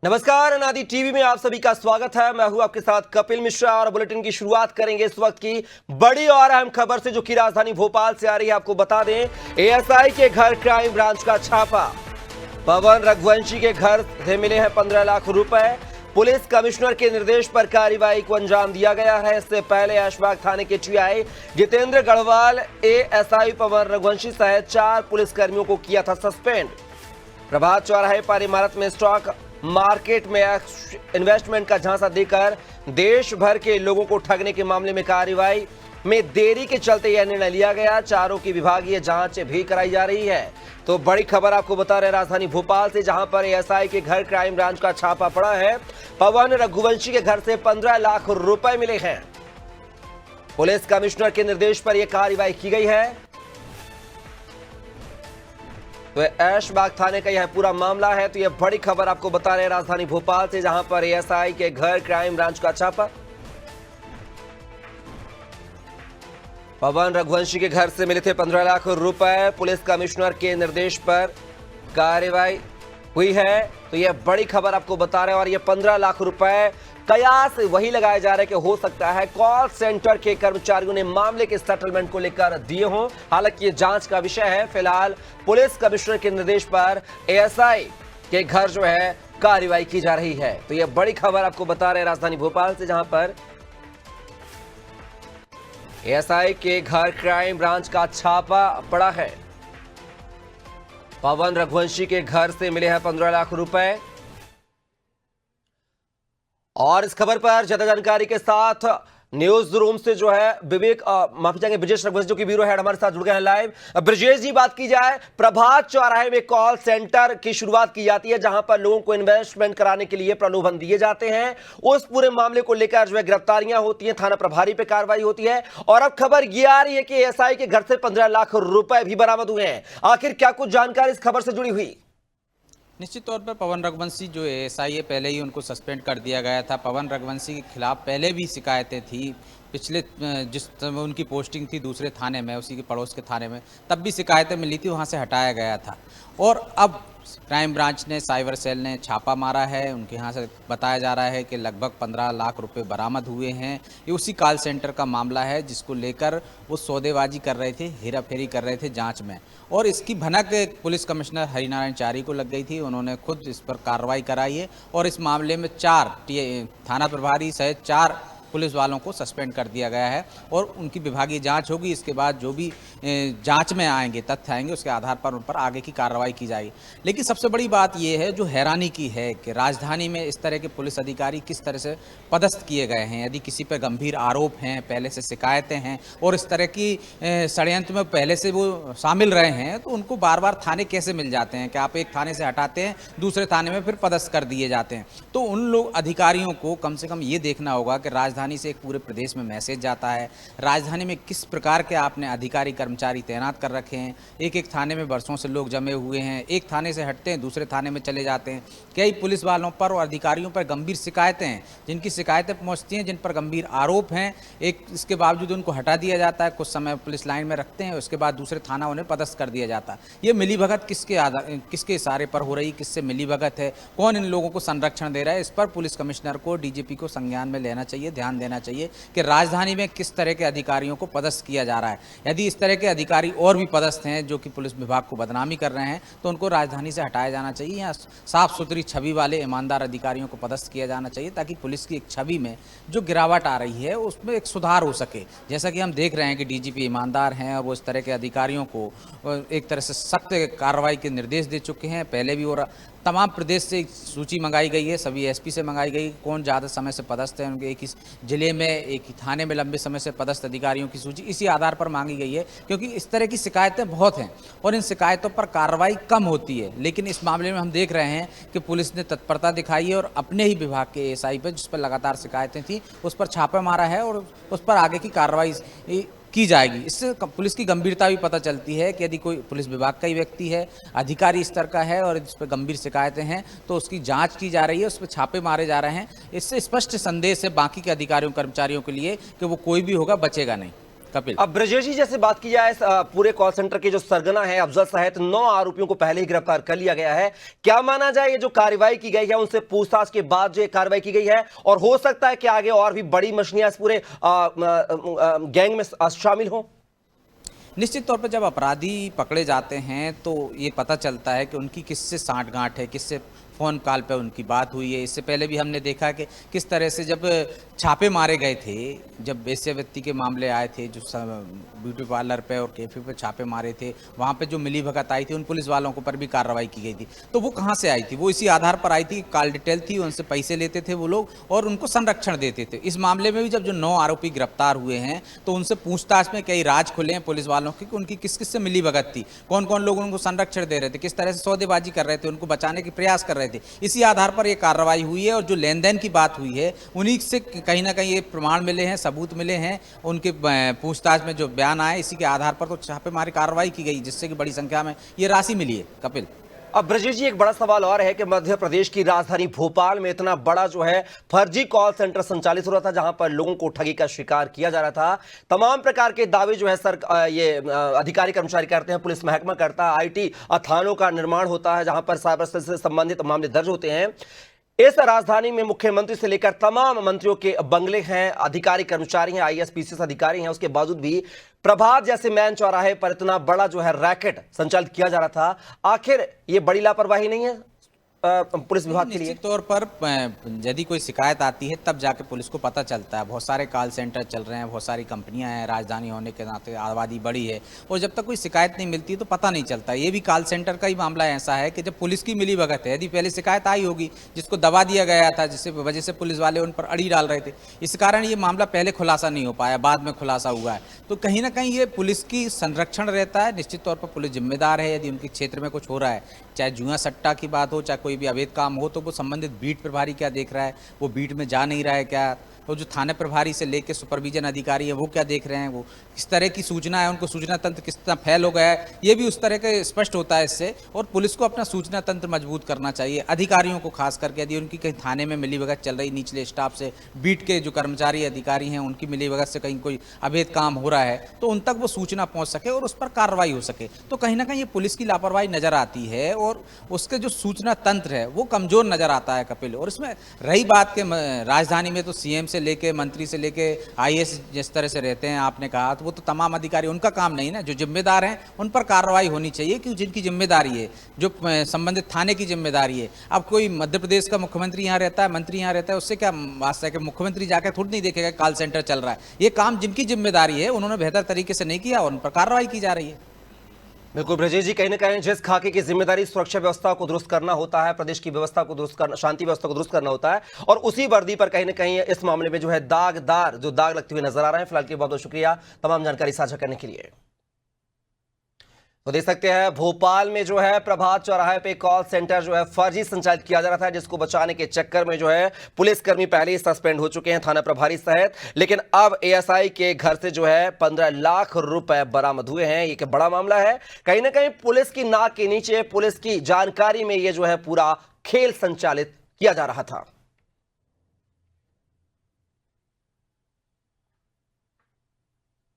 नमस्कार, अनादि टीवी में आप सभी का स्वागत है। मैं हूं आपके साथ कपिल मिश्रा और बुलेटिन की शुरुआत करेंगे इस वक्त की बड़ी और अहम खबर से, जो कि राजधानी भोपाल से आ रही है। आपको बता दें, एएसआई के घर क्राइम ब्रांच का छापा। पवन रघुवंशी के घर से मिले हैं 15 लाख रुपए। पुलिस कमिश्नर के निर्देश पर कार्रवाई को अंजाम दिया गया है। इससे पहले ऐशबाग थाने के टीआई जितेंद्र गढ़वाल, एएसआई पवन रघुवंशी सहित 4 पुलिसकर्मियों को किया था सस्पेंड। प्रभात चौराहे पर इमारत में स्टॉक मार्केट में इन्वेस्टमेंट का झांसा देकर देश भर के लोगों को ठगने के मामले में कार्रवाई में देरी के चलते यह निर्णय लिया गया। चारों की विभागीय जांच भी कराई जा रही है। तो बड़ी खबर आपको बता रहे राजधानी भोपाल से, जहां पर एएसआई के घर क्राइम ब्रांच का छापा पड़ा है। पवन रघुवंशी के घर से 15 लाख रुपए मिले हैं। पुलिस कमिश्नर के निर्देश पर यह कार्रवाई की गई है। तो ऐशबाग थाने का यह पूरा मामला है। तो यह बड़ी खबर आपको बता रहे हैं राजधानी भोपाल से, जहां पर एएसआई के घर क्राइम ब्रांच का छापा। पवन रघुवंशी के घर से मिले थे 15 लाख रुपए। पुलिस कमिश्नर के निर्देश पर कार्रवाई हुई है। तो यह बड़ी खबर आपको बता रहे हैं। और यह 15 लाख रुपए कयास वही लगाया जा रहा है कि हो सकता है कॉल सेंटर के कर्मचारियों ने मामले के सेटलमेंट को लेकर दिए हों। हालांकि यह जांच का विषय है। फिलहाल पुलिस कमिश्नर के निर्देश पर एएसआई के घर जो है कार्रवाई की जा रही है। तो यह बड़ी खबर आपको बता रहे हैं राजधानी भोपाल से, जहां पर एएसआई के घर क्राइम ब्रांच का छापा पड़ा है। पवन रघुवंशी के घर से मिले हैं 15 लाख रुपए। और इस खबर पर ज्यादा जानकारी के साथ न्यूज रूम से जो है विवेक माफी चाहेंगे ब्रजेश रघुवंशी, जो कि ब्यूरो हेड हमारे साथ जुड़ गए हैं लाइव। ब्रजेश जी, बात की जाए, प्रभात चौराहे में कॉल सेंटर की शुरुआत की जाती है, जहां पर लोगों को इन्वेस्टमेंट कराने के लिए प्रलोभन दिए जाते हैं। उस पूरे मामले को लेकर जो है गिरफ्तारियां होती हैं, थाना प्रभारी पे कार्रवाई होती है। और अब खबर यह आ रही है कि एएसआई के घर से 15 लाख रुपए भी बरामद हुए हैं। आखिर क्या कुछ जानकारी इस खबर से जुड़ी हुई? निश्चित तौर पर पवन रघुवंशी जो एएसआई है, पहले ही उनको सस्पेंड कर दिया गया था। पवन रघुवंशी के खिलाफ पहले भी शिकायतें थी। पिछले जिस समय उनकी पोस्टिंग थी दूसरे थाने में, उसी के पड़ोस के थाने में, तब भी शिकायतें मिली थी, वहाँ से हटाया गया था। और अब क्राइम ब्रांच ने, साइबर सेल ने छापा मारा है। उनके यहाँ से बताया जा रहा है कि लगभग 15 लाख रुपए बरामद हुए हैं। ये उसी कॉल सेंटर का मामला है जिसको लेकर वो सौदेबाजी कर रहे थे, हेरा फेरी कर रहे थे जांच में। और इसकी भनक पुलिस कमिश्नर हरिनारायण चारी को लग गई थी। उन्होंने खुद इस पर कार्रवाई कराई है और इस मामले में 4 थाना प्रभारी सहित 4 पुलिस वालों को सस्पेंड कर दिया गया है। और उनकी विभागीय जांच होगी। इसके बाद जो भी जांच में आएंगे, तथ्य आएंगे, उसके आधार पर उन पर आगे की कार्रवाई की जाएगी। लेकिन सबसे बड़ी बात यह है, जो हैरानी की है, कि राजधानी में इस तरह के पुलिस अधिकारी किस तरह से पदस्थ किए गए हैं। यदि किसी पर गंभीर आरोप हैं, पहले से शिकायतें हैं और इस तरह की षड्यंत्र में पहले से वो शामिल रहे हैं, तो उनको बार बार थाने कैसे मिल जाते हैं कि आप एक थाने से हटाते हैं, दूसरे थाने में फिर पदस्थ कर दिए जाते हैं। तो उन लोग अधिकारियों को कम से कम ये देखना होगा कि राजधानी से एक पूरे प्रदेश में मैसेज जाता है, राजधानी में किस प्रकार के आपने अधिकारी कर्मचारी तैनात कर रखे हैं। एक एक थाने में बरसों से लोग जमे हुए हैं, एक थाने से हटते हैं, दूसरे थाने में चले जाते हैं। कई पुलिस वालों पर और अधिकारियों पर गंभीर शिकायतें हैं, जिनकी शिकायतें पहुंचती हैं, जिन पर गंभीर आरोप हैं। इसके बावजूद उनको हटा दिया जाता है, कुछ समय पुलिस लाइन में रखते हैं, उसके बाद दूसरे थाना उन्हें पदस्थ कर दिया जाता है। ये मिलीभगत किसके इशारे पर हो रही, किससे मिलीभगत है, कौन इन लोगों को संरक्षण दे रहा है? इस पर पुलिस कमिश्नर को, डीजीपी को संज्ञान में लेना चाहिए, ध्यान देना चाहिए कि राजधानी में किस तरह के अधिकारियों को पदस्थ किया जा रहा है। यदि इस तरह के अधिकारी और भी पदस्थ हैं जो कि पुलिस विभाग को बदनामी कर रहे हैं, तो उनको राजधानी से हटाया जाना चाहिए। या साफ सुथरी छवि वाले ईमानदार अधिकारियों को पदस्थ किया जाना चाहिए, ताकि पुलिस की एक छवि में जो गिरावट आ रही है उसमें एक सुधार हो सके। जैसा कि हम देख रहे हैं कि डीजीपी ईमानदार हैं और वो इस तरह के अधिकारियों को एक तरह से सख्त कार्रवाई के निर्देश दे चुके हैं पहले भी। और तमाम प्रदेश से सूची मंगाई गई है, सभी एसपी से मंगाई गई, कौन ज़्यादा समय से पदस्थ है उनके, एक ही जिले में, एक ही थाने में लंबे समय से पदस्थ अधिकारियों की सूची इसी आधार पर मांगी गई है। क्योंकि इस तरह की शिकायतें बहुत हैं और इन शिकायतों पर कार्रवाई कम होती है। लेकिन इस मामले में हम देख रहे हैं कि पुलिस ने तत्परता दिखाई है और अपने ही विभाग के एएसआई पर, जिस पर लगातार शिकायतें थी, उस पर छापा मारा है और उस पर आगे की कार्रवाई की जाएगी। इससे पुलिस की गंभीरता भी पता चलती है कि यदि कोई पुलिस विभाग का ही व्यक्ति है, अधिकारी स्तर का है और इस पर गंभीर शिकायतें हैं, तो उसकी जांच की जा रही है, उस पर छापे मारे जा रहे हैं। इससे स्पष्ट संदेश है बाकी के अधिकारियों कर्मचारियों के लिए कि वो कोई भी होगा बचेगा नहीं। कपिल। अब ब्रजेश जी जैसे बात की जाए पूरे कॉल सेंटर के जो सरगना है अफजल सहित 9 आरोपियों को पहले ही गिरफ्तार कर लिया गया है। क्या माना जाए ये जो कार्रवाई की गई है उनसे पूछताछ के बाद जो कार्रवाई की गई है, और हो सकता है कि आगे और भी बड़ी मछलियां इस पूरे गैंग में शामिल हों? निश्चित तौर पर जब अपराधी पकड़े जाते हैं तो ये पता चलता है कि उनकी किससे सांठगांठ है, किससे फ़ोन कॉल पे उनकी बात हुई है। इससे पहले भी हमने देखा कि किस तरह से जब छापे मारे गए थे, जब वेश्यावृत्ति के मामले आए थे, जो ब्यूटी पार्लर पे और कैफे पे छापे मारे थे, वहाँ पे जो मिली भगत आई थी उन पुलिस वालों के ऊपर भी कार्रवाई की गई थी। तो वो कहाँ से आई थी? वो इसी आधार पर आई थी, कॉल डिटेल थी, उनसे पैसे लेते थे वो लोग और उनको संरक्षण देते थे। इस मामले में भी जब जो 9 आरोपी गिरफ्तार हुए हैं तो उनसे पूछताछ में कई राज खुले हैं पुलिस वालों के कि उनकी किस किस से मिली भगत थी, कौन कौन लोग उनको संरक्षण दे रहे थे, किस तरह से सौदेबाजी कर रहे थे, उनको बचाने के प्रयास कर रहे थे। इसी आधार पर यह कार्रवाई हुई है और जो लेन देन की बात हुई है उन्हीं से कहीं ना कहीं ये प्रमाण मिले हैं, सबूत मिले हैं, उनके पूछताछ में जो बयान आए इसी के आधार पर तो छापेमारी कार्रवाई की गई, जिससे कि बड़ी संख्या में ये राशि मिली है। कपिल। अब ब्रजेश जी एक बड़ा सवाल और है कि मध्य प्रदेश की राजधानी भोपाल में इतना बड़ा जो है फर्जी कॉल सेंटर संचालित हो रहा था, जहां पर लोगों को ठगी का शिकार किया जा रहा था। तमाम प्रकार के दावे जो है ये अधिकारी कर्मचारी करते हैं, पुलिस महकमा करता है, आईटी थानों का निर्माण होता है जहां पर साइबर सेल से संबंधित मामले दर्ज होते हैं। इस राजधानी में मुख्यमंत्री से लेकर तमाम मंत्रियों के बंगले हैं, अधिकारी कर्मचारी हैं, आईएएस पीसीएस अधिकारी हैं। उसके बावजूद भी प्रभात जैसे मैन चौराहे पर इतना बड़ा जो है रैकेट संचालित किया जा रहा था। आखिर ये बड़ी लापरवाही नहीं है पुलिस विभाग के लिए? निश्चित तौर पर यदि कोई शिकायत आती है तब जाके पुलिस को पता चलता है। बहुत सारे कॉल सेंटर चल रहे हैं, बहुत सारी कंपनियां हैं, राजधानी होने के नाते आबादी बड़ी है और जब तक कोई शिकायत नहीं मिलती तो पता नहीं चलता। ये भी कॉल सेंटर का ही मामला ऐसा है कि जब पुलिस की मिली भगत है, यदि पहले शिकायत आई होगी जिसको दबा दिया गया था, जिससे वजह से पुलिस वाले उन पर अड़ी डाल रहे थे, इस कारण ये मामला पहले खुलासा नहीं हो पाया, बाद में खुलासा हुआ है। तो कहीं ना कहीं ये पुलिस की संरक्षण रहता है। निश्चित तौर पर पुलिस जिम्मेदार है, यदि उनके क्षेत्र में कुछ हो रहा है, चाहे जुआ सट्टा की बात हो, चाहे कोई भी अवैध काम हो, तो वो संबंधित बीट प्रभारी क्या देख रहा है, वो बीट में जा नहीं रहा है क्या, तो जो थाने प्रभारी से लेकर सुपरविजन अधिकारी है वो क्या देख रहे हैं, वो किस तरह की सूचना है, उनको सूचना तंत्र किस तरह फैल हो गया है, ये भी उस तरह के स्पष्ट होता है इससे। और पुलिस को अपना सूचना तंत्र मजबूत करना चाहिए, अधिकारियों को खास करके। यदि उनकी कहीं थाने में मिलीभगत चल रही निचले स्टाफ से, बीट के जो कर्मचारी अधिकारी हैं उनकी मिलीभगत से कहीं कोई अवैध काम हो रहा है, तो उन तक वो सूचना पहुंच सके और उस पर कार्रवाई हो सके। तो कहीं ना कहीं ये पुलिस की लापरवाही नजर आती है और उसके जो सूचना तंत्र है वो कमजोर नजर आता है। कपिल। और इसमें रही बात के राजधानी में तो सीएम से लेके मंत्री से लेके आईएएस जिस तरह से रहते हैं, आपने कहा, तो वो तो तमाम अधिकारी, उनका काम नहीं ना, जो जिम्मेदार हैं उन पर कार्रवाई होनी चाहिए कि जिनकी जिम्मेदारी है, जो संबंधित थाने की जिम्मेदारी है। अब कोई मध्य प्रदेश का मुख्यमंत्री यहाँ रहता है, मंत्री यहाँ रहता है, उससे क्या वास्ता है कि मुख्यमंत्री जाकर थोड़ी नहीं देखेगा कॉल सेंटर चल रहा है। ये काम जिनकी जिम्मेदारी है उन्होंने बेहतर तरीके से नहीं किया और उन पर कार्रवाई की जा रही है। बिल्कुल ब्रजेश जी, कहीं ना कहीं जिस खाके की जिम्मेदारी सुरक्षा व्यवस्था को दुरुस्त करना होता है, प्रदेश की व्यवस्था को दुरुस्त करना, शांति व्यवस्था को दुरुस्त करना होता है, और उसी वर्दी पर कहीं ना कहीं इस मामले में जो है दागदार जो दाग लगते हुए नजर आ रहे हैं। फिलहाल के बहुत बहुत शुक्रिया तमाम जानकारी साझा करने के लिए। तो देख सकते हैं भोपाल में जो है प्रभात चौराहे पे कॉल सेंटर जो है फर्जी संचालित किया जा रहा था, जिसको बचाने के चक्कर में जो है पुलिसकर्मी पहले ही सस्पेंड हो चुके हैं, थाना प्रभारी सहित। लेकिन अब एएसआई के घर से जो है 15 लाख रुपए बरामद हुए हैं। ये बड़ा मामला है। कहीं ना कहीं पुलिस की नाक के नीचे, पुलिस की जानकारी में ये जो है पूरा खेल संचालित किया जा रहा था।